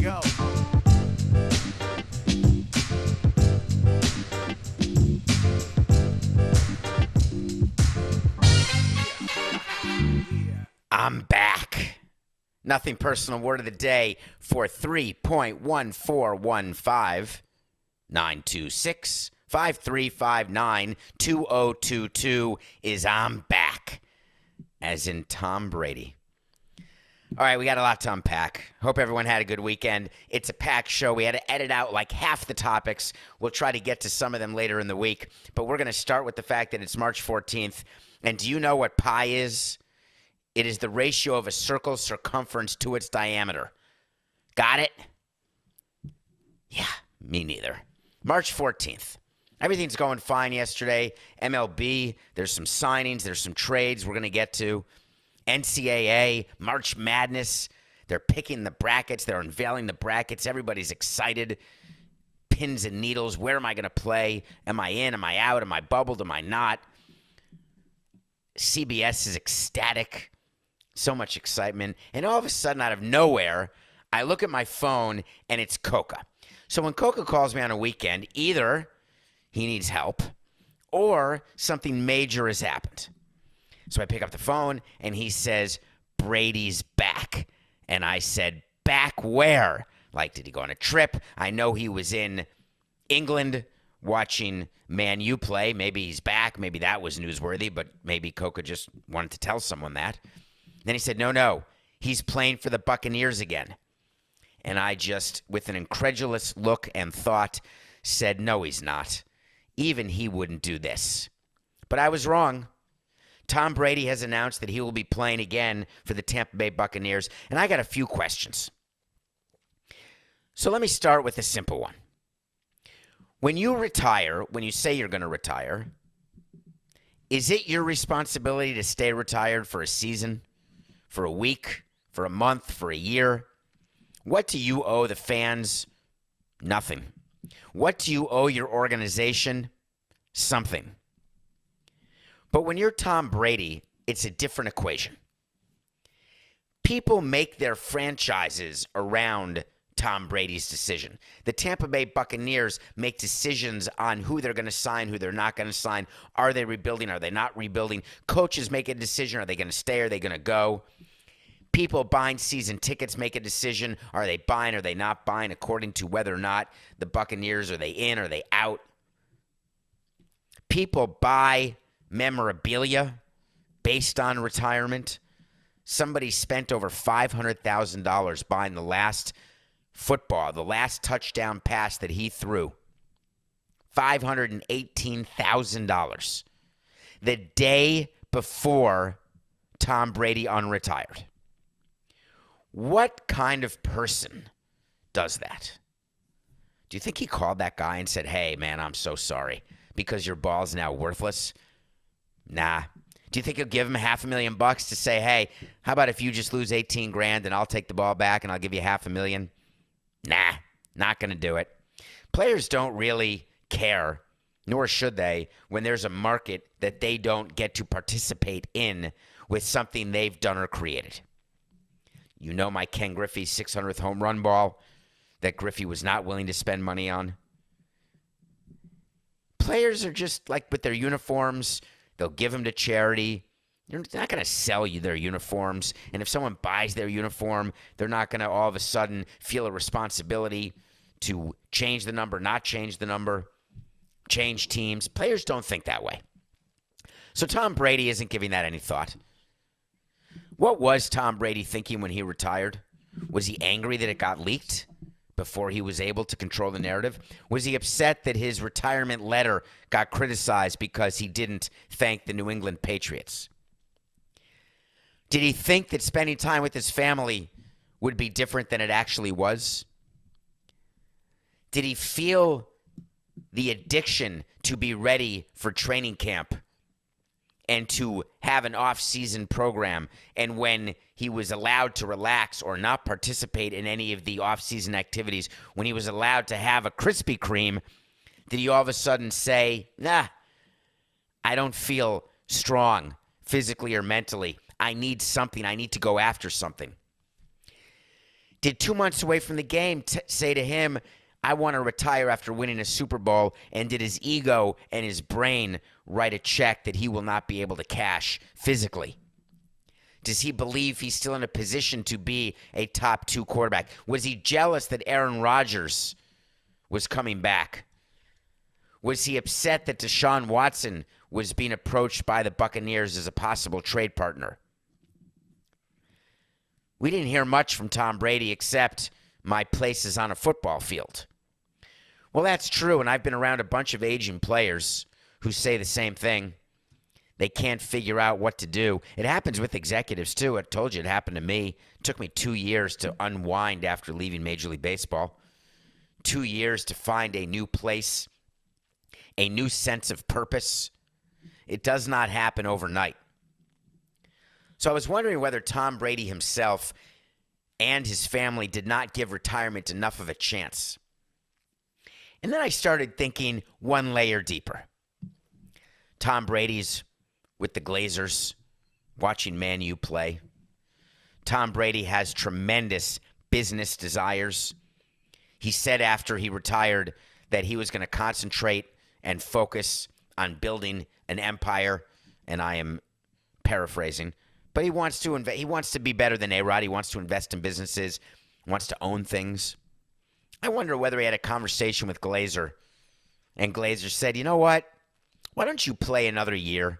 go. I'm back. Nothing personal word of the day for 3.1415 926 5359 2022 is I'm back, as in Tom Brady. All right, we got a lot to unpack. Hope everyone had a good weekend. It's a packed show. We had to edit out like half the topics. We'll try to get to some of them later in the week, but we're going to start with the fact that it's March 14th. And do you know what pi is? It is the ratio of a circle's circumference to its diameter. Got it? Yeah, me neither. March 14th. Everything's going fine yesterday. MLB, there's some signings, there's some trades we're going to get to. NCAA, March Madness. They're picking the brackets. They're unveiling the brackets. Everybody's excited. Pins and needles. Where am I going to play? Am I in? Am I out? Am I bubbled? Am I not? CBS is ecstatic. So much excitement. And all of a sudden, out of nowhere, I look at my phone, and it's Coca. So when Coca calls me on a weekend, either he needs help or something major has happened. So I pick up the phone, and he says, Brady's back. And I said, back where? Like, did he go on a trip? I know he was in England watching Man U play. Maybe he's back. Maybe that was newsworthy, but maybe Coca just wanted to tell someone that. Then he said, no, he's playing for the Buccaneers again. And I just, with an incredulous look and thought, said, no, he's not. Even he wouldn't do this. But I was wrong. Tom Brady has announced that he will be playing again for the Tampa Bay Buccaneers. And I got a few questions. So let me start with a simple one. When you retire, when you say you're going to retire, is it your responsibility to stay retired for a season? For a week, for a month, for a year? What do you owe the fans? Nothing. What do you owe your organization? Something. But when you're Tom Brady, it's a different equation. People make their franchises around Tom Brady's decision. The Tampa Bay Buccaneers make decisions on who they're going to sign, who they're not going to sign. Are they rebuilding? Are they not rebuilding? Coaches make a decision. Are they going to stay? Are they going to go? People buying season tickets make a decision. Are they buying? Are they not buying? According to whether or not the Buccaneers, are they in? Are they out? People buy memorabilia based on retirement. Somebody spent over $500,000 buying the last football, the last touchdown pass that he threw. $518,000. The day before Tom Brady unretired. What kind of person does that? Do you think he called that guy and said, hey, man, I'm so sorry because your ball's now worthless? Nah. Do you think he'll give him $500,000 to say, hey, how about if you just lose $18,000 and I'll take the ball back and I'll give you $500,000? Nah, not going to do it. Players don't really care, nor should they, when there's a market that they don't get to participate in with something they've done or created. You know my Ken Griffey 600th home run ball that Griffey was not willing to spend money on. Players are just like with their uniforms, they'll give them to charity. They're not going to sell you their uniforms. And if someone buys their uniform, they're not going to all of a sudden feel a responsibility to change the number, not change the number, change teams. Players don't think that way. So Tom Brady isn't giving that any thought. What was Tom Brady thinking when he retired? Was he angry that it got leaked before he was able to control the narrative? Was he upset that his retirement letter got criticized because he didn't thank the New England Patriots? Did he think that spending time with his family would be different than it actually was? Did he feel the addiction to be ready for training camp and to have an off-season program, and when he was allowed to relax or not participate in any of the off-season activities, when he was allowed to have a Krispy Kreme, did he all of a sudden say, nah, I don't feel strong physically or mentally. I need something. I need to go after something. Did 2 months away from the game say to him, I want to retire after winning a Super Bowl? And did his ego and his brain write a check that he will not be able to cash physically? Does he believe he's still in a position to be a top 2 quarterback? Was he jealous that Aaron Rodgers was coming back? Was he upset that Deshaun Watson was being approached by the Buccaneers as a possible trade partner? We didn't hear much from Tom Brady except my place is on a football field. Well, that's true, and I've been around a bunch of aging players who say the same thing. They can't figure out what to do. It happens with executives, too. I told you it happened to me. It took me 2 years to unwind after leaving Major League Baseball. 2 years to find a new place, a new sense of purpose. It does not happen overnight. So I was wondering whether Tom Brady himself and his family did not give retirement enough of a chance. And then I started thinking one layer deeper. Tom Brady's with the Glazers, watching Man U play. Tom Brady has tremendous business desires. He said after he retired that he was going to concentrate and focus on building an empire, and I am paraphrasing. But he wants to he wants to be better than A-Rod. He wants to invest in businesses, wants to own things. I wonder whether he had a conversation with Glazer, and Glazer said, you know what? Why don't you play another year?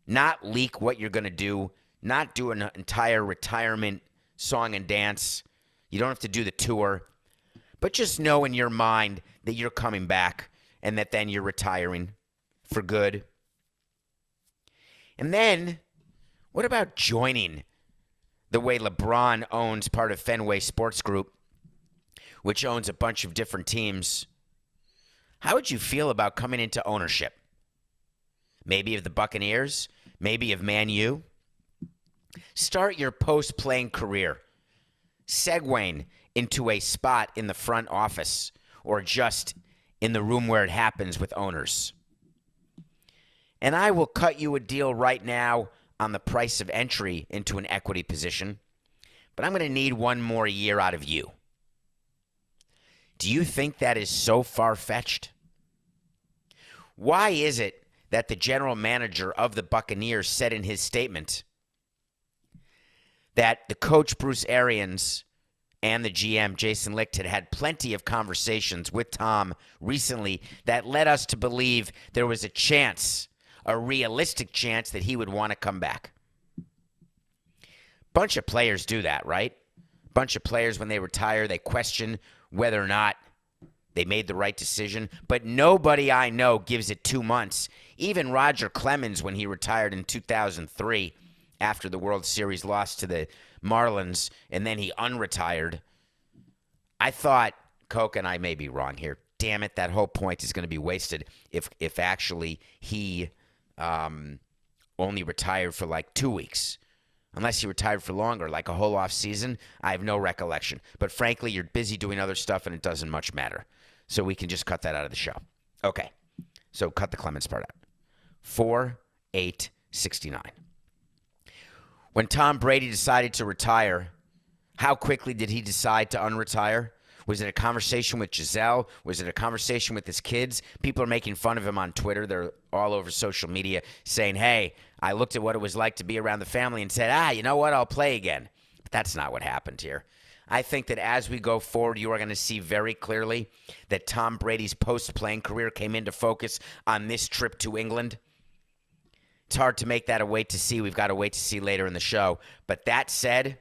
Not leak what you're going to do, not do an entire retirement song and dance. You don't have to do the tour, but just know in your mind that you're coming back and that then you're retiring for good. And then, what about joining the way LeBron owns part of Fenway Sports Group, which owns a bunch of different teams? How would you feel about coming into ownership? Maybe of the Buccaneers, maybe of Man U. Start your post-playing career, segueing into a spot in the front office or just in the room where it happens with owners. And I will cut you a deal right now on the price of entry into an equity position, but I'm going to need one more year out of you. Do you think that is so far-fetched? Why is it that the general manager of the Buccaneers said in his statement that the coach Bruce Arians and the GM Jason Licht had plenty of conversations with Tom recently that led us to believe there was a chance, a realistic chance, that he would want to come back? Bunch of players do that, right? Bunch of players, when they retire, they question whether or not they made the right decision. But nobody I know gives it 2 months. Even Roger Clemens, when he retired in 2003 after the World Series loss to the Marlins, and then he unretired, I thought, Coke, and I may be wrong here, damn it, that whole point is going to be wasted if actually he only retired for like 2 weeks. Unless he retired for longer, like a whole off season, I have no recollection. But frankly, you're busy doing other stuff and it doesn't much matter. So we can just cut that out of the show. Okay, so cut the Clemens part out. 4-8-69. When Tom Brady decided to retire, how quickly did he decide to unretire? Was it a conversation with Giselle? Was it a conversation with his kids? People are making fun of him on Twitter. They're all over social media saying, hey, I looked at what it was like to be around the family and said, you know what, I'll play again. But that's not what happened here. I think that as we go forward, you are going to see very clearly that Tom Brady's post-playing career came into focus on this trip to England. It's hard to make that a wait to see. We've got to wait to see later in the show. But that said,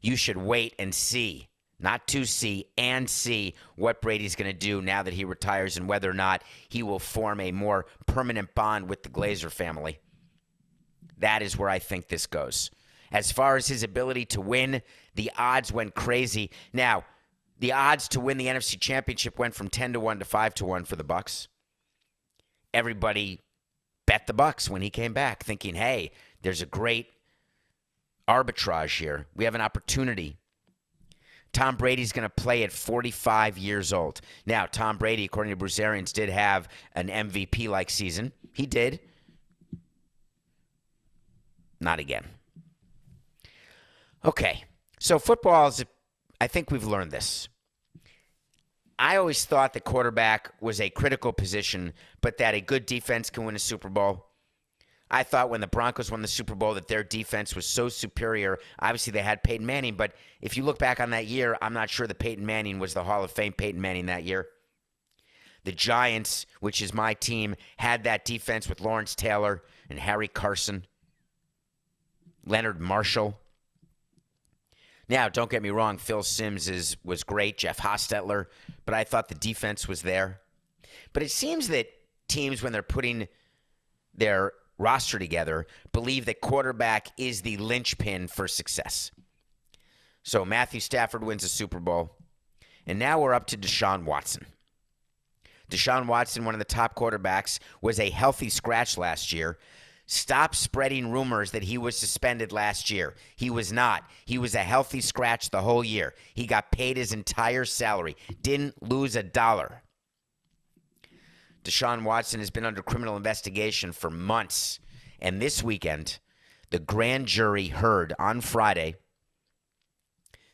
you should wait and see. Not to see, and see what Brady's going to do now that he retires and whether or not he will form a more permanent bond with the Glazer family. That is where I think this goes. As far as his ability to win, the odds went crazy. Now, the odds to win the NFC Championship went from 10-1 to 5-1 for the Bucs. Everybody bet the Bucs when he came back, thinking, hey, there's a great arbitrage here. We have an opportunity. Tom Brady's going to play at 45 years old. Now, Tom Brady, according to Bruce Arians, did have an MVP-like season. He did. Not again. Okay. So football is, I think we've learned this. I always thought that quarterback was a critical position, but that a good defense can win a Super Bowl. I thought when the Broncos won the Super Bowl that their defense was so superior. Obviously, they had Peyton Manning, but if you look back on that year, I'm not sure that Peyton Manning was the Hall of Fame Peyton Manning that year. The Giants, which is my team, had that defense with Lawrence Taylor and Harry Carson, Leonard Marshall. Now, don't get me wrong, Phil Simms was great, Jeff Hostetler, but I thought the defense was there. But it seems that teams, when they're putting their roster together, believe that quarterback is the linchpin for success. So Matthew Stafford wins a Super Bowl, and now we're up to Deshaun Watson. Deshaun Watson, one of the top quarterbacks, was a healthy scratch last year. Stop spreading rumors that he was suspended last year. He was not. He was a healthy scratch the whole year. He got paid his entire salary. Didn't lose a dollar. Deshaun Watson has been under criminal investigation for months. And this weekend, the grand jury heard on Friday.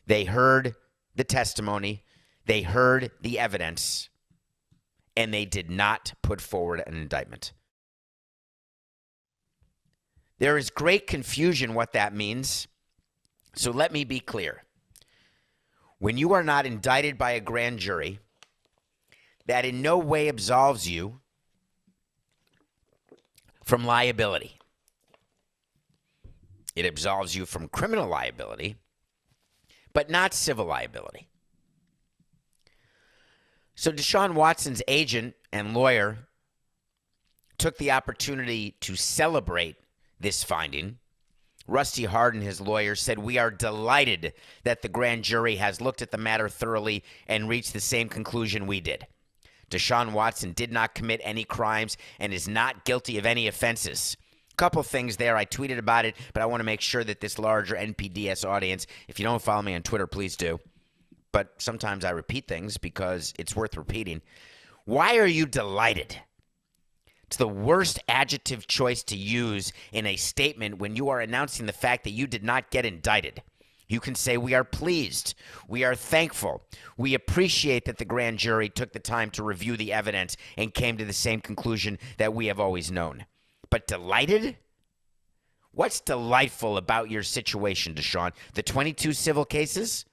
They heard the testimony. They heard the evidence. And they did not put forward an indictment. There is great confusion what that means. So let me be clear. When you are not indicted by a grand jury, that in no way absolves you from liability. It absolves you from criminal liability, but not civil liability. So Deshaun Watson's agent and lawyer took the opportunity to celebrate this finding. Rusty Hardin, his lawyer, said, "We are delighted that the grand jury has looked at the matter thoroughly and reached the same conclusion we did. Deshaun Watson did not commit any crimes and is not guilty of any offenses." Couple things there. I tweeted about it, but I want to make sure that this larger NPDS audience, if you don't follow me on Twitter, please do. But sometimes I repeat things because it's worth repeating. Why are you delighted? It's the worst adjective choice to use in a statement when you are announcing the fact that you did not get indicted. You can say, "We are pleased. We are thankful. We appreciate that the grand jury took the time to review the evidence and came to the same conclusion that we have always known." But delighted? What's delightful about your situation, Deshaun? The 22 civil cases?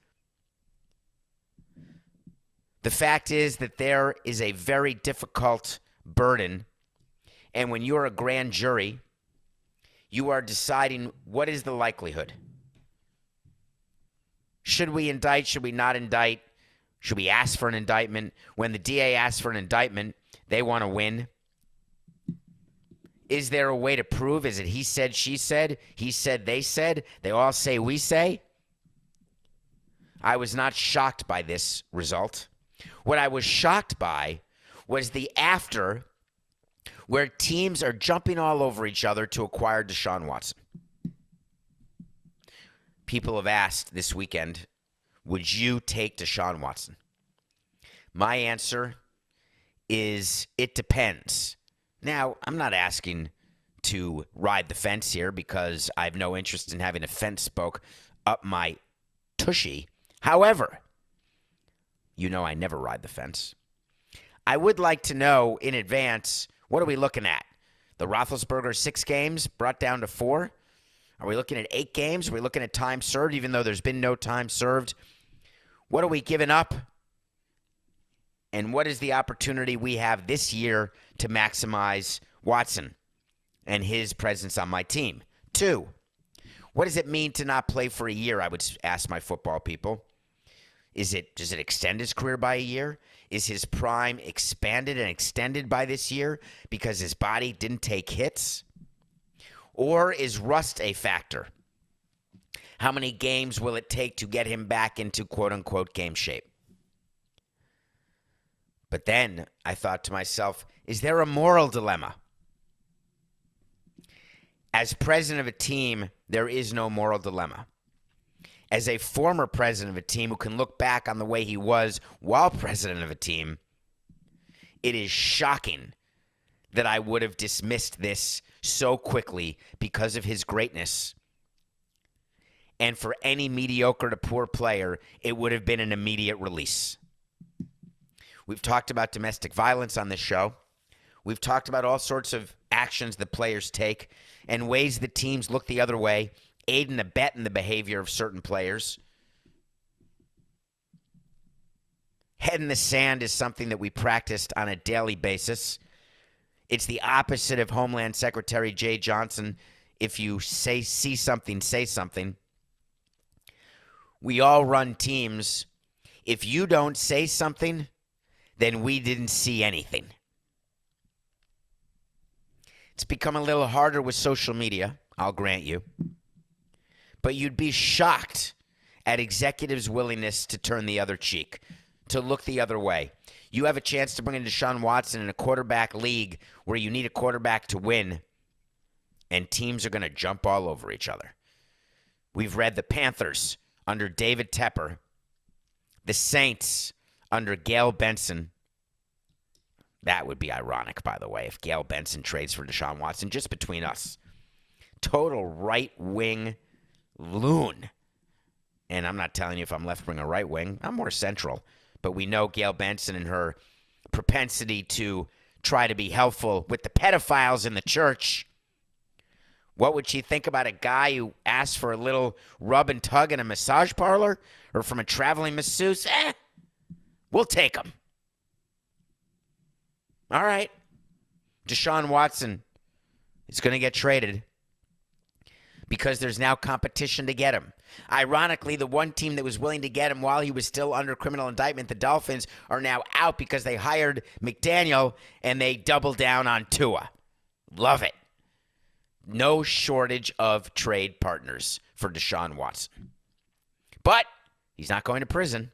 The fact is that there is a very difficult burden. And when you're a grand jury, you are deciding what is the likelihood. Should we indict? Should we not indict? Should we ask for an indictment? When the DA asks for an indictment, they want to win. Is there a way to prove? Is it he said, she said, he said, they said, they all say, we say? I was not shocked by this result. What I was shocked by was the after, where teams are jumping all over each other to acquire Deshaun Watson. People have asked this weekend, would you take Deshaun Watson? My answer is it depends. Now, I'm not asking to ride the fence here because I have no interest in having a fence spoke up my tushy. However, you know I never ride the fence. I would like to know in advance, what are we looking at? The Roethlisberger 6 games brought down to 4? Are we looking at 8 games? Are we looking at time served, even though there's been no time served? What are we giving up? And what is the opportunity we have this year to maximize Watson and his presence on my team? 2, what does it mean to not play for a year? I would ask my football people. Does it extend his career by a year? Is his prime expanded and extended by this year because his body didn't take hits? Or is rust a factor? How many games will it take to get him back into quote-unquote game shape? But then I thought to myself, is there a moral dilemma? As president of a team, there is no moral dilemma. As a former president of a team who can look back on the way he was while president of a team, it is shocking that I would have dismissed this so quickly because of his greatness. And for any mediocre to poor player, it would have been an immediate release. We've talked about domestic violence on this show. We've talked about all sorts of actions that players take and ways that teams look the other way, aid and abet in the behavior of certain players. Head in the sand is something that we practiced on a daily basis. It's the opposite of Homeland Secretary Jay Johnson. If you see something, say something. We all run teams. If you don't say something, then we didn't see anything. It's become a little harder with social media, I'll grant you. But you'd be shocked at executives' willingness to turn the other cheek, to look the other way. You have a chance to bring in Deshaun Watson in a quarterback league where you need a quarterback to win, and teams are going to jump all over each other. We've read the Panthers under David Tepper, the Saints under Gail Benson. That would be ironic, by the way, if Gail Benson trades for Deshaun Watson, just between us. Total right-wing loon. And I'm not telling you if I'm left-wing or right-wing. I'm more central. But we know Gail Benson and her propensity to try to be helpful with the pedophiles in the church. What would she think about a guy who asked for a little rub and tug in a massage parlor or from a traveling masseuse? We'll take him. All right. Deshaun Watson is going to get traded because there's now competition to get him. Ironically, the one team that was willing to get him while he was still under criminal indictment, the Dolphins, are now out because they hired McDaniel and they doubled down on Tua. Love it. No shortage of trade partners for Deshaun Watson. But he's not going to prison.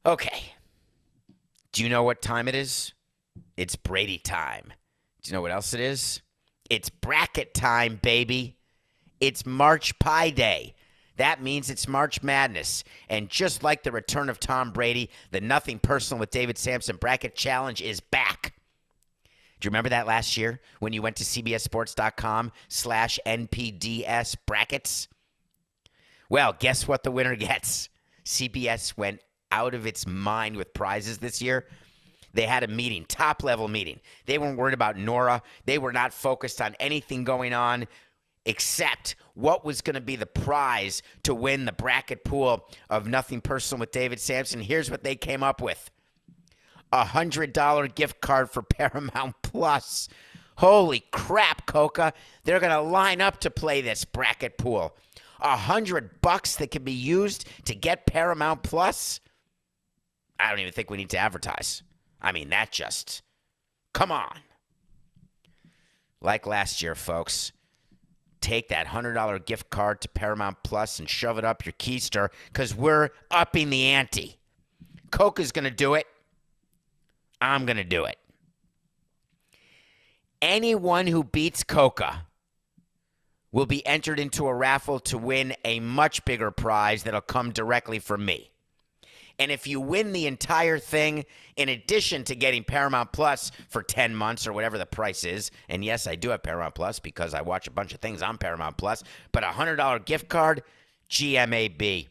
Okay. Do you know what time it is? It's Brady time. Do you know what else it is? It's bracket time, baby. It's March Pie Day. That means it's March Madness. And just like the return of Tom Brady, the Nothing Personal with David Samson Bracket Challenge is back. Do you remember that last year when you went to cbssports.com/NPDS brackets? Well, guess what the winner gets? CBS went out of its mind with prizes this year. They had a meeting, top-level meeting. They weren't worried about Nora. They were not focused on anything going on except what was going to be the prize to win the bracket pool of Nothing Personal with David Samson. Here's what they came up with. A $100 gift card for Paramount Plus. Holy crap, Coca. They're going to line up to play this bracket pool. $100 that can be used to get Paramount Plus? I don't even think we need to advertise. I mean, that just, come on. Like last year, folks, take that $100 gift card to Paramount Plus and shove it up your keister because we're upping the ante. Coca's going to do it. I'm going to do it. Anyone who beats Coca will be entered into a raffle to win a much bigger prize that'll come directly from me. And if you win the entire thing, in addition to getting Paramount Plus for 10 months or whatever the price is, and yes, I do have Paramount Plus because I watch a bunch of things on Paramount Plus, but a $100 gift card, GMAB.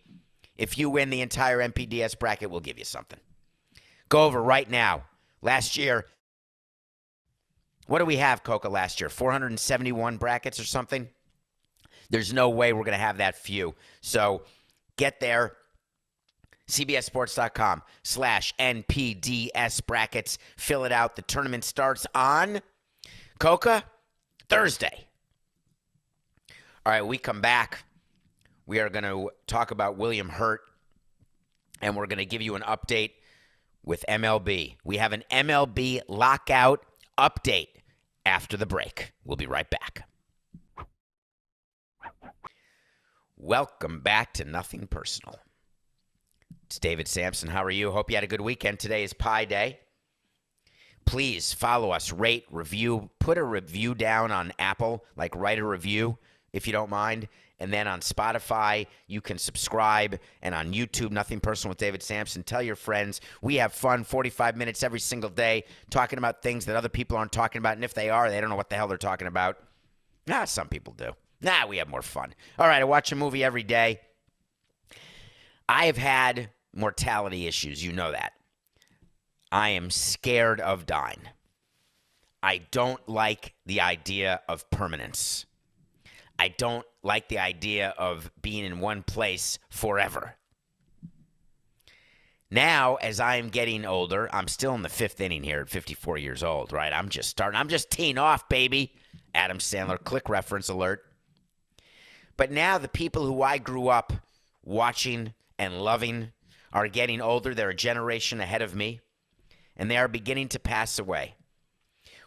If you win the entire MPDS bracket, we'll give you something. Go over right now. Last year, what do we have, Coca, last year? 471 brackets or something? There's no way we're going to have that few. So get there. CBSSports.com/NPDS brackets. Fill it out. The tournament starts on, Coca, Thursday. All right, we come back. We are going to talk about William Hurt, and we're going to give you an update with MLB. We have an MLB lockout update after the break. We'll be right back. Welcome back to Nothing Personal. It's David Samson. How are you? Hope you had a good weekend. Today is Pie Day. Please follow us, rate, review, put a review down on Apple, like write a review if you don't mind. And then on Spotify, you can subscribe. And on YouTube, Nothing Personal with David Samson. Tell your friends. We have fun 45 minutes every single day talking about things that other people aren't talking about. And if they are, they don't know what the hell they're talking about. Some people do. Nah, we have more fun. All right, I watch a movie every day. I have had mortality issues. You know that. I am scared of dying. I don't like the idea of permanence. I don't like the idea of being in one place forever. Now, as I am getting older, I'm still in the fifth inning here at 54 years old, right? I'm just teeing off, baby. Adam Sandler, click reference alert. But now the people who I grew up watching and loving are getting older. They're a generation ahead of me, and they are beginning to pass away.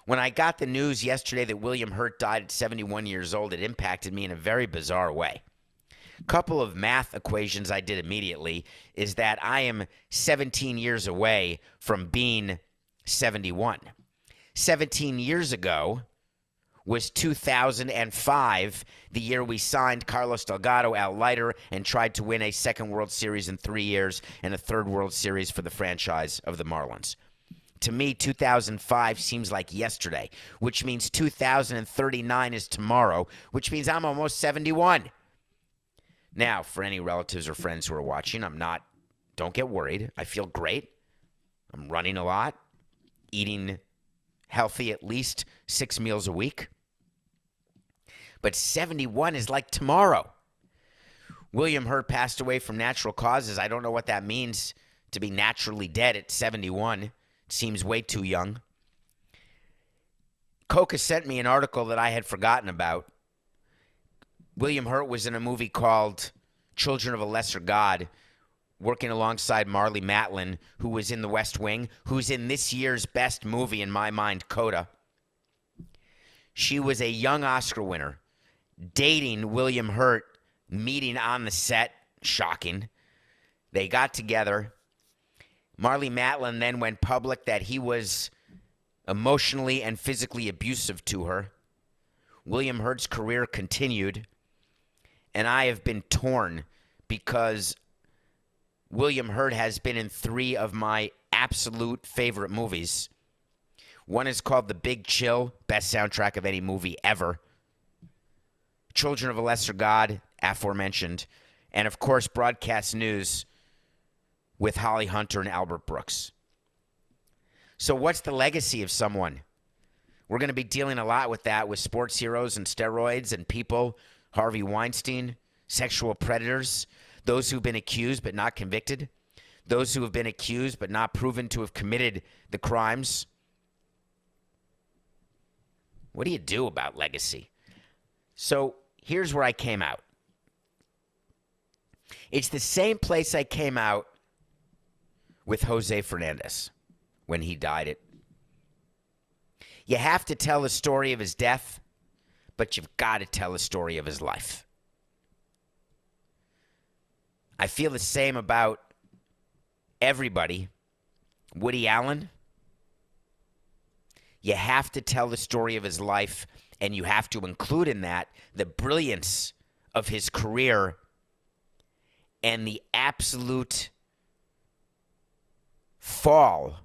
When I got the news yesterday that William Hurt died at 71 years old, it impacted me in a very bizarre way. A couple of math equations I did immediately is that I am 17 years away from being 71. 17 years ago was 2005, the year we signed Carlos Delgado, Al Leiter, and tried to win a second World Series in 3 years and a third World Series for the franchise of the Marlins. To me, 2005 seems like yesterday, which means 2039 is tomorrow, which means I'm almost 71. Now, for any relatives or friends who are watching, don't get worried. I feel great. I'm running a lot, eating healthy at least 6 meals a week. But 71 is like tomorrow. William Hurt passed away from natural causes. I don't know what that means to be naturally dead at 71. It seems way too young. Coca sent me an article that I had forgotten about. William Hurt was in a movie called Children of a Lesser God, working alongside Marlee Matlin, who was in The West Wing, who's in this year's best movie, in my mind, Coda. She was a young Oscar winner, dating William Hurt, meeting on the set. Shocking. They got together. Marlee Matlin then went public that he was emotionally and physically abusive to her. William Hurt's career continued, and I have been torn because William Hurt has been in 3 of my absolute favorite movies. One is called The Big Chill, best soundtrack of any movie ever. Children of a Lesser God, aforementioned. And, of course, Broadcast News with Holly Hunter and Albert Brooks. So what's the legacy of someone? We're going to be dealing a lot with that, with sports heroes and steroids and people, Harvey Weinstein, sexual predators, those who've been accused but not convicted, those who have been accused but not proven to have committed the crimes. What do you do about legacy? So here's where I came out. It's the same place I came out with Jose Fernandez when he died. You have to tell the story of his death, but you've got to tell the story of his life. I feel the same about everybody. Woody Allen, you have to tell the story of his life, and you have to include in that the brilliance of his career and the absolute fall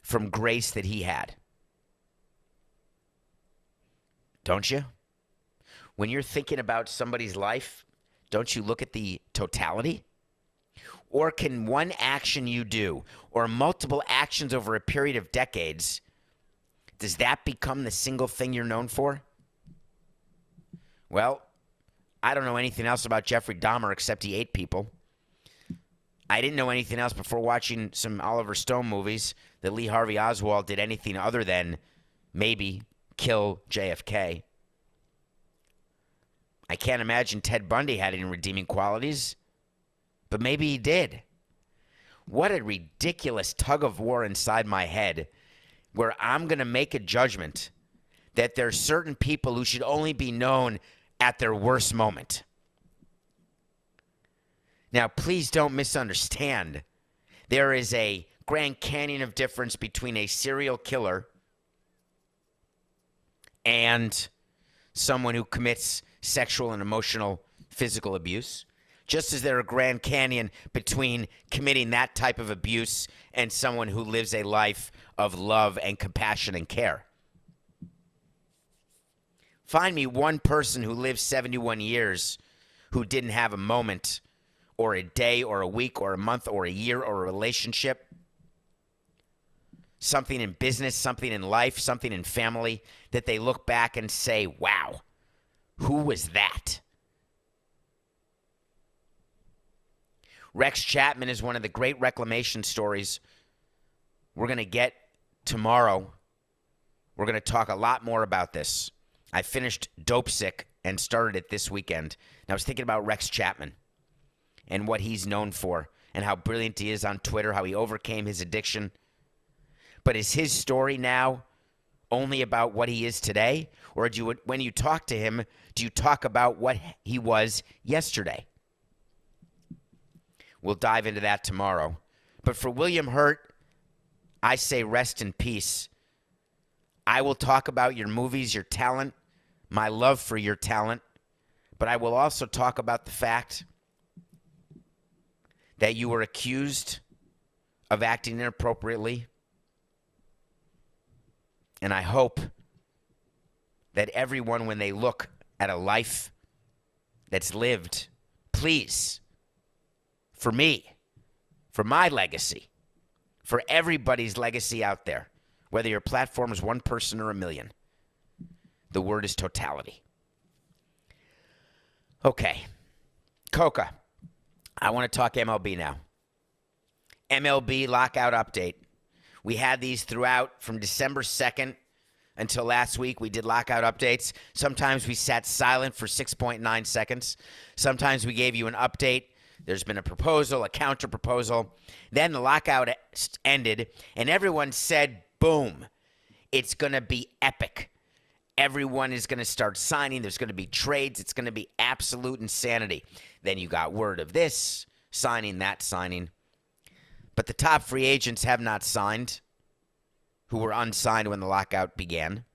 from grace that he had. Don't you? When you're thinking about somebody's life, don't you look at the totality? Or can one action you do, or multiple actions over a period of decades, does that become the single thing you're known for? Well, I don't know anything else about Jeffrey Dahmer except he ate people. I didn't know anything else before watching some Oliver Stone movies that Lee Harvey Oswald did anything other than maybe kill JFK. I can't imagine Ted Bundy had any redeeming qualities, but maybe he did. What a ridiculous tug of war inside my head where I'm going to make a judgment that there's certain people who should only be known at their worst moment. Now, please don't misunderstand. There is a Grand Canyon of difference between a serial killer and someone who commits sexual and emotional physical abuse, just as there are Grand Canyon between committing that type of abuse and someone who lives a life of love and compassion and care. Find me one person who lived 71 years who didn't have a moment or a day or a week or a month or a year or a relationship, something in business, something in life, something in family that they look back and say, wow, who was that? Rex Chapman is one of the great reclamation stories we're going to get tomorrow. We're going to talk a lot more about this. I finished Dope Sick and started it this weekend. And I was thinking about Rex Chapman and what he's known for and how brilliant he is on Twitter, how he overcame his addiction. But is his story now only about what he is today? Or do you, when you talk to him, do you talk about what he was yesterday? We'll dive into that tomorrow. But for William Hurt, I say rest in peace. I will talk about your movies, your talent, my love for your talent, but I will also talk about the fact that you were accused of acting inappropriately. And I hope that everyone, when they look at a life that's lived, please, for me, for my legacy, for everybody's legacy out there, whether your platform is one person or a million, the word is totality. Okay. Coca. I want to talk MLB now. MLB lockout update. We had these throughout from December 2nd until last week. We did lockout updates. Sometimes we sat silent for 6.9 seconds. Sometimes we gave you an update. There's been a proposal, a counter proposal. Then the lockout ended, and everyone said, boom, it's going to be epic. Everyone is going to start signing. There's going to be trades. It's going to be absolute insanity. Then you got word of this, signing, that signing. But the top free agents have not signed, who were unsigned when the lockout began.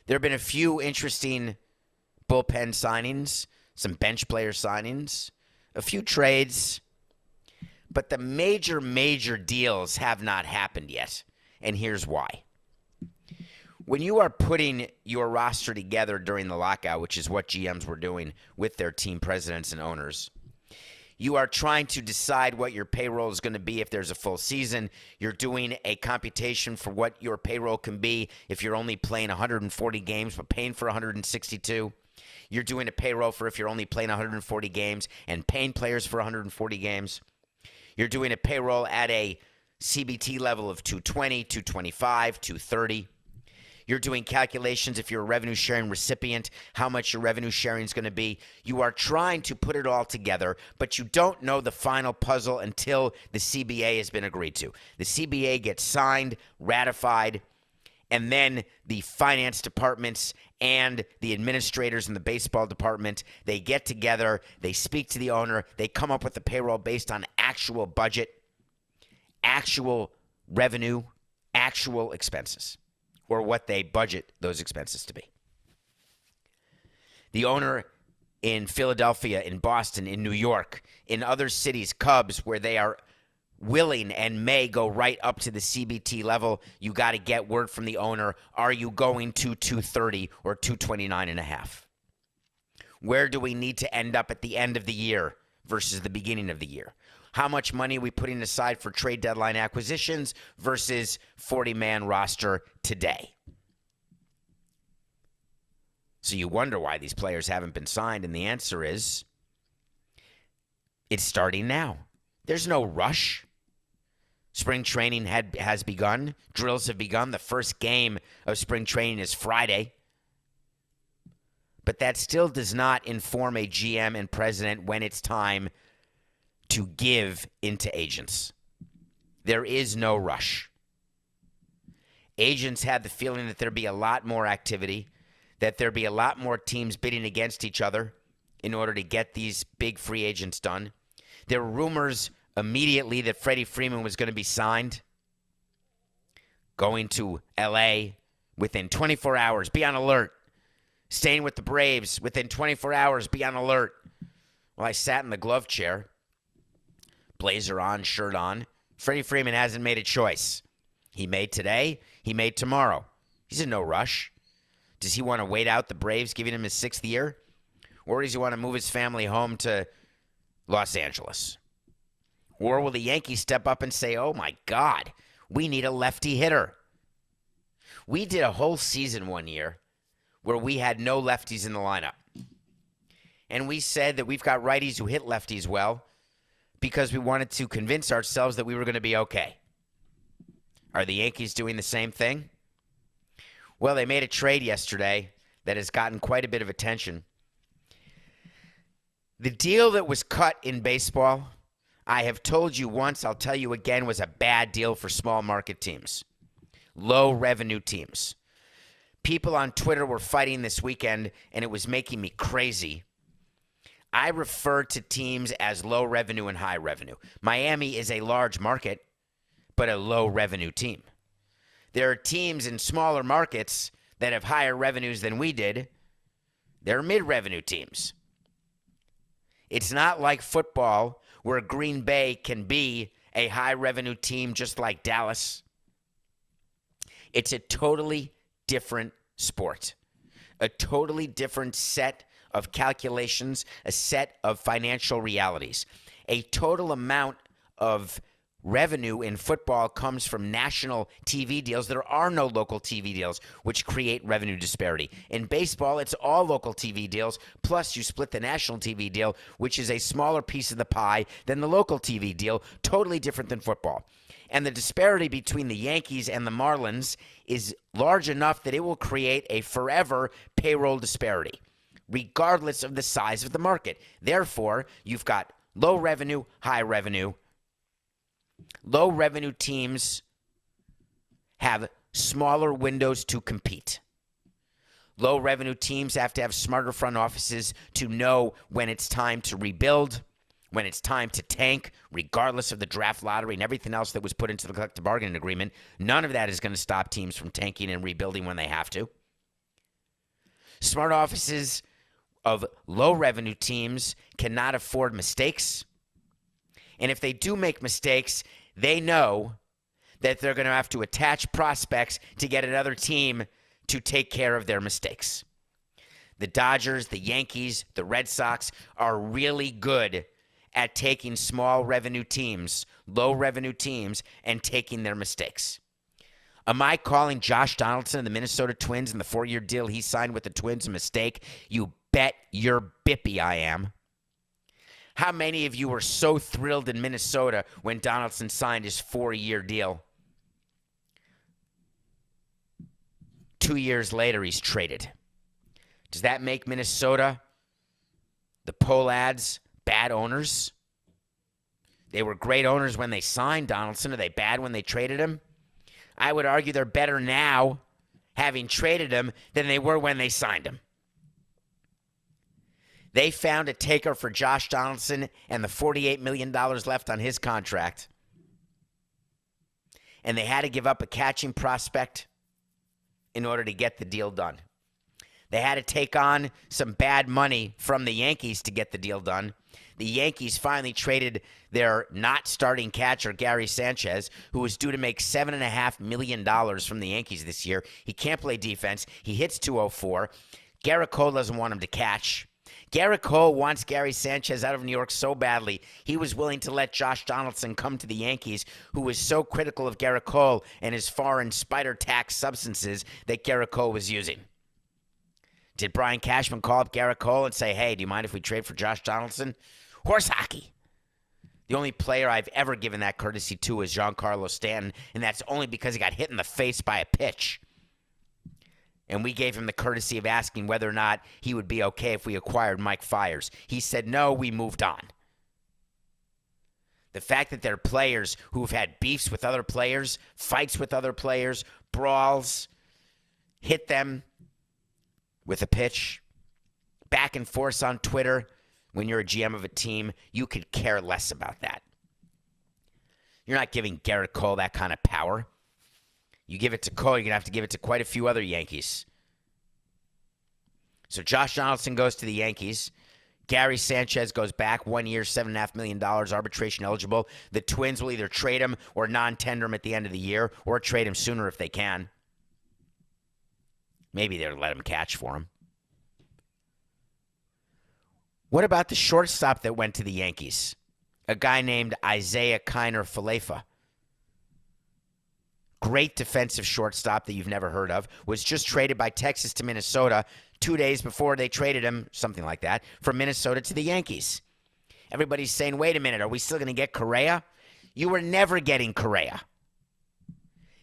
There have been a few interesting bullpen signings, some bench player signings, a few trades. But the major deals have not happened yet. And here's why. When you are putting your roster together during the lockout, which is what GMs were doing with their team presidents and owners, you are trying to decide what your payroll is going to be if there's a full season. You're doing a computation for what your payroll can be if you're only playing 140 games but paying for 162. You're doing a payroll for if you're only playing 140 games and paying players for 140 games. You're doing a payroll at a CBT level of 220, 225, 230. You're doing calculations if you're a revenue sharing recipient, how much your revenue sharing is going to be. You are trying to put it all together, but you don't know the final puzzle until the CBA has been agreed to. The CBA gets signed, ratified, and then the finance departments and the administrators in the baseball department, they get together, they speak to the owner, they come up with the payroll based on actual budget, actual revenue, actual expenses, or what they budget those expenses to be. The owner in Philadelphia, in Boston, in New York, in other cities, Cubs, where they are willing and may go right up to the CBT level, you got to get word from the owner. Are you going to 230 or 229.5? Where do we need to end up at the end of the year versus the beginning of the year? How much money are we putting aside for trade deadline acquisitions versus 40-man roster today? So you wonder why these players haven't been signed, and the answer is it's starting now. There's no rush. Spring training has begun. Drills have begun. The first game of spring training is Friday. But that still does not inform a GM and president when it's time to give into agents. There is no rush. Agents had the feeling that there'd be a lot more activity, that there'd be a lot more teams bidding against each other in order to get these big free agents done. There were rumors immediately that Freddie Freeman was going to be signed, going to L.A. within 24 hours. Be on alert. Staying with the Braves within 24 hours. Be on alert. Well, I sat in the glove chair, blazer on, shirt on. Freddie Freeman hasn't made a choice. He made today. He made tomorrow. He's in no rush. Does he want to wait out the Braves giving him his 6th year? Or does he want to move his family home to Los Angeles? Or will the Yankees step up and say, oh my God, we need a lefty hitter? We did a whole season one year where we had no lefties in the lineup. And we said that we've got righties who hit lefties well because we wanted to convince ourselves that we were going to be okay. Are the Yankees doing the same thing? Well, they made a trade yesterday that has gotten quite a bit of attention. The deal that was cut in baseball, I have told you once, I'll tell you again, was a bad deal for small market teams, low revenue teams. People on Twitter were fighting this weekend, and it was making me crazy. I refer to teams as low revenue and high revenue. Miami is a large market, but a low revenue team. There are teams in smaller markets that have higher revenues than we did. They're mid-revenue teams. It's not like football where Green Bay can be a high-revenue team just like Dallas. It's a totally different sport, a totally different set of calculations, a set of financial realities. A total amount of revenue in football comes from national TV deals. There are no local TV deals, which create revenue disparity. In baseball, it's all local TV deals, plus you split the national TV deal, which is a smaller piece of the pie than the local TV deal, totally different than football. And the disparity between the Yankees and the Marlins is large enough that it will create a forever payroll disparity, regardless of the size of the market. Therefore, you've got low revenue, high revenue. Low revenue teams have smaller windows to compete. Low revenue teams have to have smarter front offices to know when it's time to rebuild, when it's time to tank, regardless of the draft lottery and everything else that was put into the collective bargaining agreement. None of that is going to stop teams from tanking and rebuilding when they have to. Smart offices of low revenue teams cannot afford mistakes. And if they do make mistakes, they know that they're going to have to attach prospects to get another team to take care of their mistakes. The Dodgers, the Yankees, the Red Sox are really good at taking small revenue teams, low revenue teams, and taking their mistakes. Am I calling Josh Donaldson and the Minnesota Twins and the 4-year deal he signed with the Twins a mistake? You bet your bippy I am. How many of you were so thrilled in Minnesota when Donaldson signed his 4-year deal? 2 years later, he's traded. Does that make Minnesota, the Pohlads, bad owners? They were great owners when they signed Donaldson. Are they bad when they traded him? I would argue they're better now, having traded him, than they were when they signed him. They found a taker for Josh Donaldson and the $48 million left on his contract. And they had to give up a catching prospect in order to get the deal done. They had to take on some bad money from the Yankees to get the deal done. The Yankees finally traded their not starting catcher, Gary Sanchez, who was due to make $7.5 million from the Yankees this year. He can't play defense. He hits .204. Garrett Cole doesn't want him to catch. Garrett Cole wants Gary Sanchez out of New York so badly, he was willing to let Josh Donaldson come to the Yankees, who was so critical of Garrett Cole and his foreign spider tax substances that Garrett Cole was using. Did Brian Cashman call up Garrett Cole and say, hey, do you mind if we trade for Josh Donaldson? Horse hockey. The only player I've ever given that courtesy to is Giancarlo Stanton, and that's only because he got hit in the face by a pitch. And we gave him the courtesy of asking whether or not he would be okay if we acquired Mike Fiers. He said no, we moved on. The fact that there are players who've had beefs with other players, fights with other players, brawls, hit them with a pitch, back and forth on Twitter, when you're a GM of a team, you could care less about that. You're not giving Garrett Cole that kind of power. You give it to Cole, you're going to have to give it to quite a few other Yankees. So Josh Donaldson goes to the Yankees. Gary Sanchez goes back 1 year, $7.5 million, arbitration eligible. The Twins will either trade him or non-tender him at the end of the year, or trade him sooner if they can. Maybe they'll let him catch for him. What about the shortstop that went to the Yankees? A guy named Isaiah Kiner Falefa. Great defensive shortstop that you've never heard of. Was just traded by Texas to Minnesota 2 days before they traded him, something like that, from Minnesota to the Yankees. Everybody's saying, wait a minute, are we still going to get Correa? You were never getting Correa.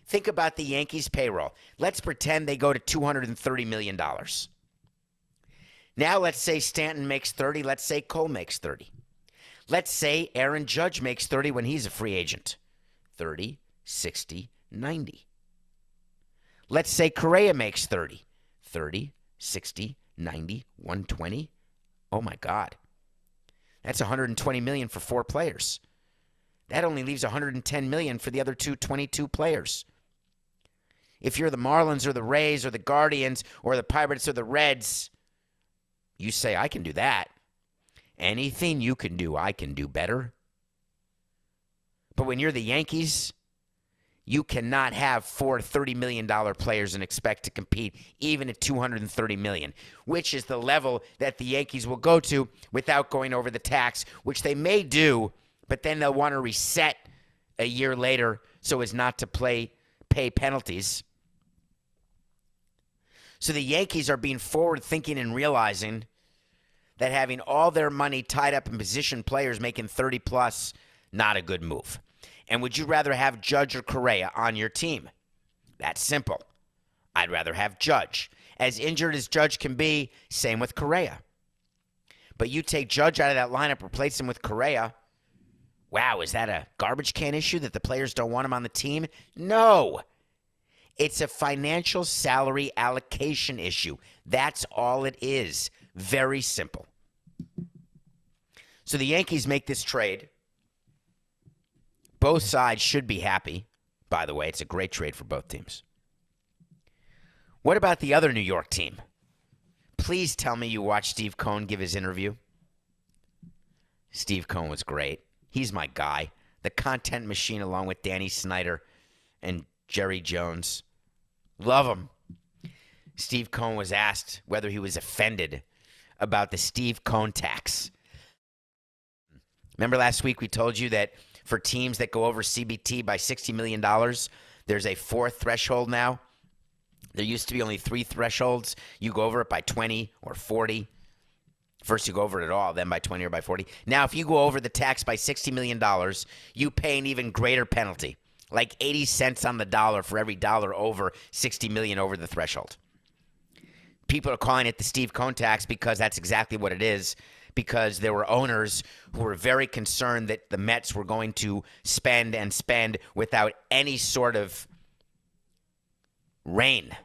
Think about the Yankees' payroll. Let's pretend they go to $230 million. Now let's say Stanton makes 30. Let's say Cole makes 30. Let's say Aaron Judge makes 30 when he's a free agent. 30, 60, 90. Let's say Correa makes 30. 30, 60, 90, 120. Oh my God. That's $120 million for 4 players. That only leaves $110 million for the other 22 players. If you're the Marlins or the Rays or the Guardians or the Pirates or the Reds, you say, I can do that. Anything you can do, I can do better. But when you're the Yankees, you cannot have 4 $30 million players and expect to compete even at $230 million, which is the level that the Yankees will go to without going over the tax, which they may do, but then they'll want to reset a year later so as not to pay penalties. So the Yankees are being forward-thinking and realizing that having all their money tied up in position players making 30-plus, not a good move. And would you rather have Judge or Correa on your team? That's simple. I'd rather have Judge. As injured as Judge can be, same with Correa. But you take Judge out of that lineup, replace him with Correa. Wow, is that a garbage can issue that the players don't want him on the team? No. It's a financial salary allocation issue. That's all it is. Very simple. So the Yankees make this trade. Both sides should be happy. By the way, it's a great trade for both teams. What about the other New York team? Please tell me you watched Steve Cohen give his interview. Steve Cohen was great. He's my guy. The content machine along with Danny Snyder and Jerry Jones. Love him. Steve Cohen was asked whether he was offended about the Steve Cohen tax. Remember last week we told you that for teams that go over CBT by $60 million, there's a 4th threshold now. There used to be only 3 thresholds. You go over it by 20 or 40. First you go over it at all, then by 20 or by 40. Now if you go over the tax by $60 million, you pay an even greater penalty. Like 80 cents on the dollar for every dollar over 60 million over the threshold. People are calling it the Steve Cohen tax because that's exactly what it is, because there were owners who were very concerned that the Mets were going to spend and spend without any sort of rein.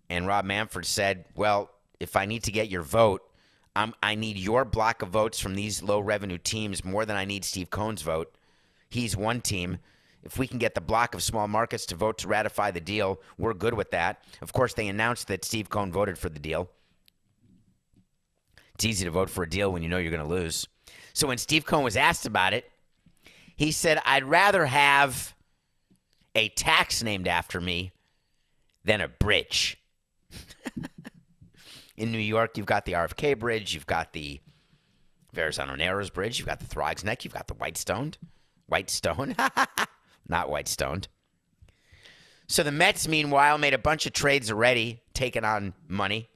And Rob Manfred said, well, if I need to get your vote, I need your block of votes from these low-revenue teams more than I need Steve Cohen's vote. He's one team. If we can get the block of small markets to vote to ratify the deal, we're good with that. Of course, they announced that Steve Cohen voted for the deal. It's easy to vote for a deal when you know you're going to lose. So when Steve Cohen was asked about it, he said, I'd rather have a tax named after me than a bridge. In New York, you've got the RFK Bridge, you've got the Verrazano Narrows Bridge, you've got the Throgs Neck, you've got the Whitestone. Not Whitestoned. So the Mets, meanwhile, made a bunch of trades already, taking on money.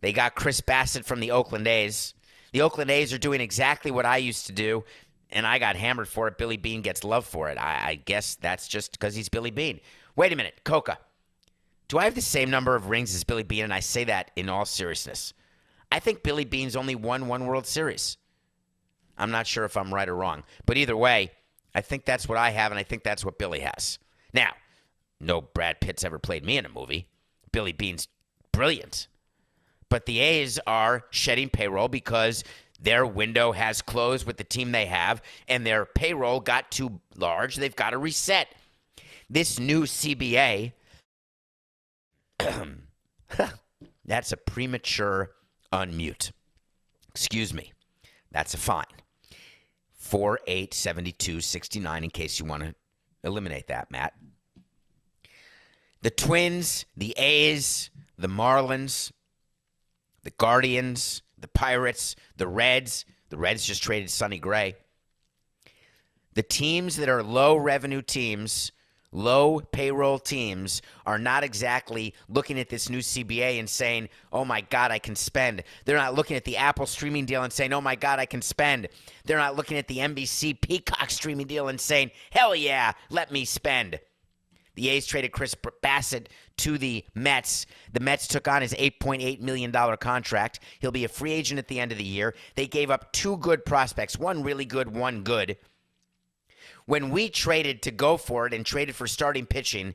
They got Chris Bassett from the Oakland A's. The Oakland A's are doing exactly what I used to do, and I got hammered for it. Billy Beane gets love for it. I guess that's just because he's Billy Beane. Wait a minute, Coca. Do I have the same number of rings as Billy Beane? And I say that in all seriousness. I think Billy Beane's only won 1 World Series. I'm not sure if I'm right or wrong. But either way, I think that's what I have, and I think that's what Billy has. Now, no Brad Pitt's ever played me in a movie. Billy Beane's brilliant. But the A's are shedding payroll because their window has closed with the team they have, and their payroll got too large. They've got to reset. This new CBA, that's a premature unmute. Excuse me. That's a fine. 4-8-72-69 in case you want to eliminate that, Matt. The Twins, the A's, the Marlins, the Guardians, the Pirates, the Reds. The Reds just traded Sonny Gray. The teams that are low revenue teams, low payroll teams, are not exactly looking at this new CBA and saying, oh my God, I can spend. They're not looking at the Apple streaming deal and saying, oh my God, I can spend. They're not looking at the NBC Peacock streaming deal and saying, hell yeah, let me spend. The A's traded Chris Bassett to the Mets. The Mets took on his $8.8 million contract. He'll be a free agent at the end of the year. They gave up two good prospects, one really good, one good. When we traded to go for it and traded for starting pitching,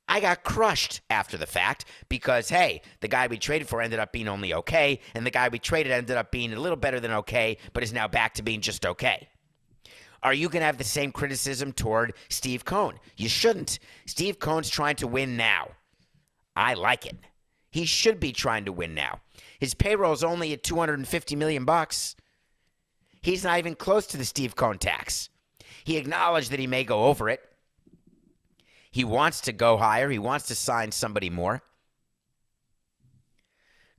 I got crushed after the fact because, hey, the guy we traded for ended up being only okay, and the guy we traded ended up being a little better than okay, but is now back to being just okay. Are you going to have the same criticism toward Steve Cohen? You shouldn't. Steve Cohen's trying to win now. I like it. He should be trying to win now. His payroll is only at $250 million. He's not even close to the Steve Cohen tax. He acknowledged that he may go over it. He wants to go higher. He wants to sign somebody more.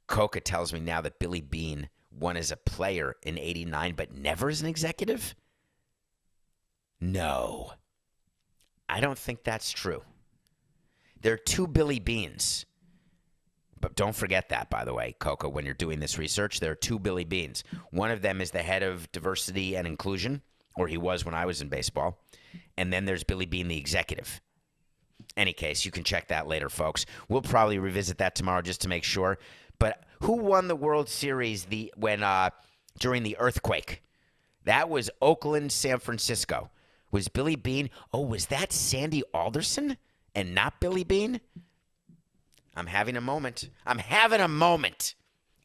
Coca tells me now that Billy Beane won as a player in '89, but never as an executive? No. I don't think that's true. There are two Billy Beanes. But don't forget that, by the way, Coca, when you're doing this research, there are two Billy Beanes. One of them is the head of diversity and inclusion, or he was when I was in baseball. And then there's Billy Beane, the executive. Any case, you can check that later, folks. We'll probably revisit that tomorrow just to make sure. But who won the World Series during the earthquake? That was Oakland, San Francisco. Was Billy Beane? Oh, was that Sandy Alderson and not Billy Beane? I'm having a moment.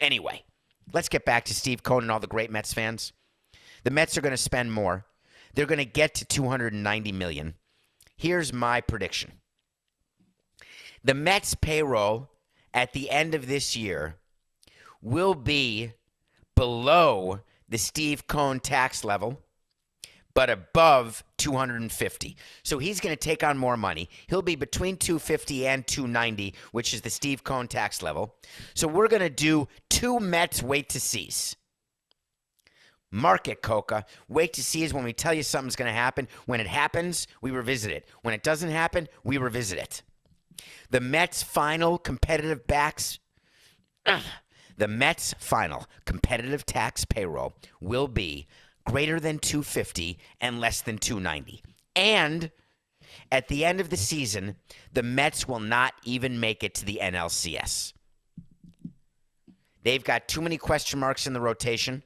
Anyway, let's get back to Steve Cohen and all the great Mets fans. The Mets are going to spend more. They're going to get to $290 million. Here's my prediction. The Mets payroll at the end of this year will be below the Steve Cohen tax level, but above 250. So he's going to take on more money. He'll be between 250 and 290, which is the Steve Cohen tax level. So we're going to do two Mets wait to sees. Mark it, Coca. Wait to see is when we tell you something's going to happen. When it happens, we revisit it. When it doesn't happen, we revisit it. The Mets' final competitive tax payroll will be greater than 250 and less than 290. And at the end of the season, the Mets will not even make it to the NLCS. They've got too many question marks in the rotation.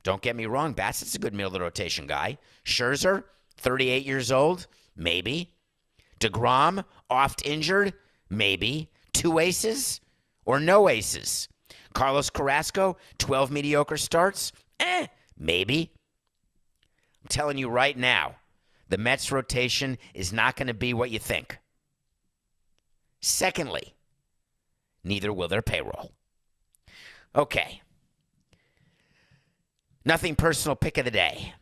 Don't get me wrong, Bassett's a good middle of the rotation guy. Scherzer, 38 years old, maybe. DeGrom, oft injured, maybe. Two aces or no aces. Carlos Carrasco, 12 mediocre starts, maybe. I'm telling you right now, the Mets rotation is not going to be what you think. Secondly, neither will their payroll. Okay. Nothing personal pick of the day.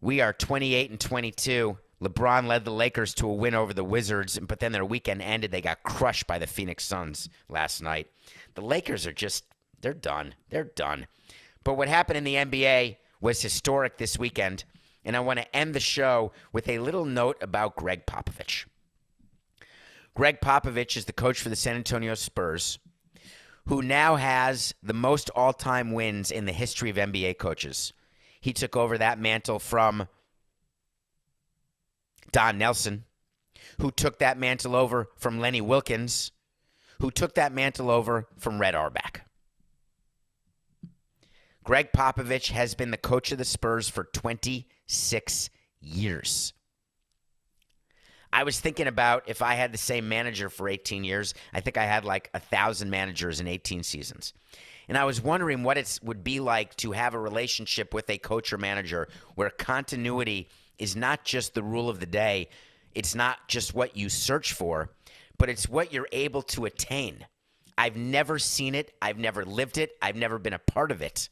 We are 28-22. LeBron led the Lakers to a win over the Wizards, but then their weekend ended. They got crushed by the Phoenix Suns last night. The Lakers are they're done. They're done. But what happened in the NBA was historic this weekend, and I want to end the show with a little note about Greg Popovich. Greg Popovich is the coach for the San Antonio Spurs, who now has the most all-time wins in the history of NBA coaches. He took over that mantle from Don Nelson, who took that mantle over from Lenny Wilkins, who took that mantle over from Red Auerbach. Greg Popovich has been the coach of the Spurs for 26 years. I was thinking about if I had the same manager for 18 years, I think I had like 1,000 managers in 18 seasons. And I was wondering what it would be like to have a relationship with a coach or manager where continuity is not just the rule of the day. It's not just what you search for, but it's what you're able to attain. I've never seen it. I've never lived it. I've never been a part of it.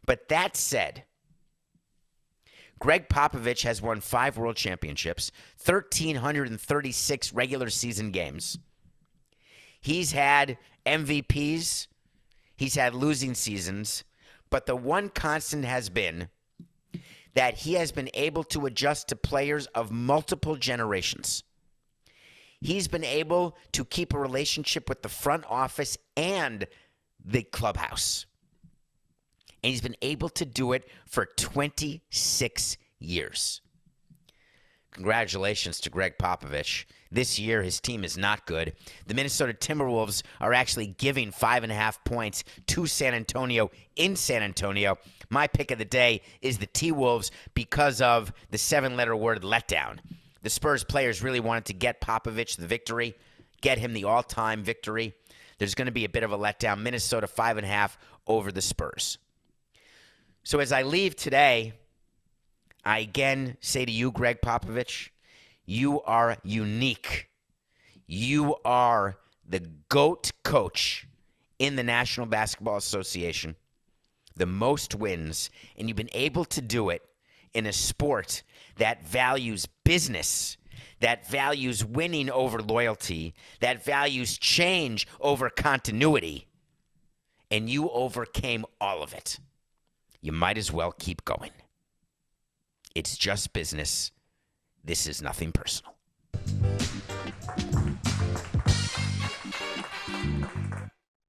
But that said, Greg Popovich has won 5 world championships, 1,336 regular season games. He's had MVPs. He's had losing seasons. But the one constant has been that he has been able to adjust to players of multiple generations. He's been able to keep a relationship with the front office and the clubhouse. And he's been able to do it for 26 years. Congratulations to Greg Popovich. This year, his team is not good. The Minnesota Timberwolves are actually giving 5.5 points to San Antonio in San Antonio. My pick of the day is the T-Wolves because of the 7-letter word letdown. The Spurs players really wanted to get Popovich the victory, get him the all-time victory. There's going to be a bit of a letdown. Minnesota 5.5 over the Spurs. So as I leave today, I again say to you, Greg Popovich, you are unique. You are the GOAT coach in the National Basketball Association, the most wins, and you've been able to do it in a sport that values business, that values winning over loyalty, that values change over continuity, and you overcame all of it. You might as well keep going. It's just business. This is nothing personal.